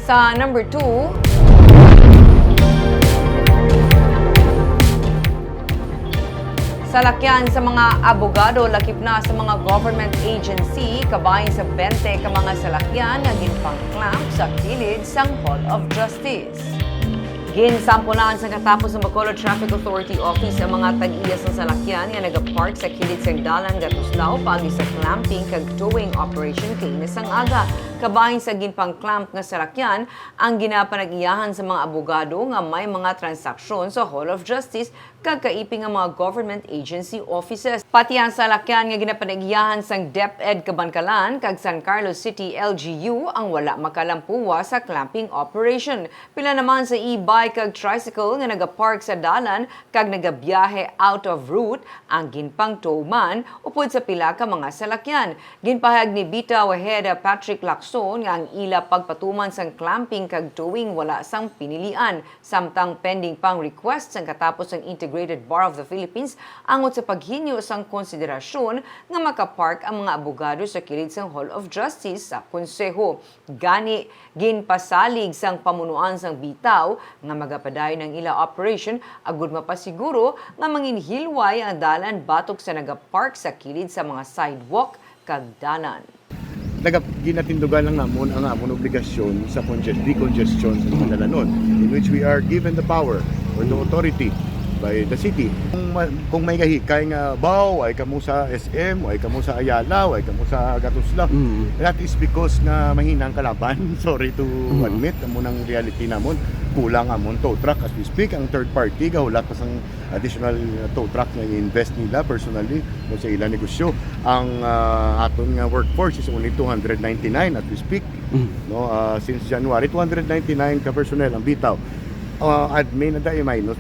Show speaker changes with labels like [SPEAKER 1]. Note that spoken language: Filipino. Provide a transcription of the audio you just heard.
[SPEAKER 1] Sa number 2, salakyan sa mga abogado lakip na sa mga government agency kabahin sa 20 ka mga salakyan nga ginpang-clamp sa kilid sang Hall of Justice. Ginsampulan sa katapos ng Bacolod Traffic Authority Office ang mga tag-iyas ng salakyan nga nagapark sa kilid sang dalan Gatuslao pagi sa clamping kag towing operation kay nasang aga. Kabahin sa ginpang-clamp nga salakyan ang ginapanag-iyahan sa mga abogado nga may mga transaksyon sa Hall of Justice kag kaiping ang mga government agency offices. Pati ang salakyan nga ginapanag-iyahan sang DepEd Cabancalan kag San Carlos City LGU ang wala makalampuwa sa clamping operation. Pila naman sa e-bike kag tricycle nga nagapark sa dalan kag nagabiyahe out of route ang ginpang-tow man upod sa pila ka mga salakyan. Ginpahayag ni BTAO Head Patrick Lacson nga ang ila pagpatuman sang clamping kag towing wala sang pinilian samtang pending pang request sang katapos ang Integrated Bar of the Philippines angot sa paghinyo sang konsiderasyon nga makapark ang mga abogado sa kilid sang Hall of Justice sa konseho. Gani ginpasalig sang pamunuan sang BTAO nga magapadayon ng ila operation agud mapasiguro nga manginhilway ang dalan batok sa nagapark sa kilid sa mga sidewalk kag dalan.
[SPEAKER 2] Ginatindugan lang namon ang amon obligasyon sa decongestion sa mga dalanon in which we are given the power or the authority by the city. Kung may kahikay nga baw, ay kamo sa SM, ay kamo sa Ayala, ay kamo sa Gatuslao. That is because na mahina ang kalaban. Sorry to admit, amon ang reality namon. Kulang amon tow truck as we speak. Ang third party, gahulat pa sang additional tow truck na i-invest nila personally no, sa ilang negosyo. Ang aton nga workforce is only 299 as we speak. No, since January, 299 ka personnel ang bitaw. Admin na dahil minus.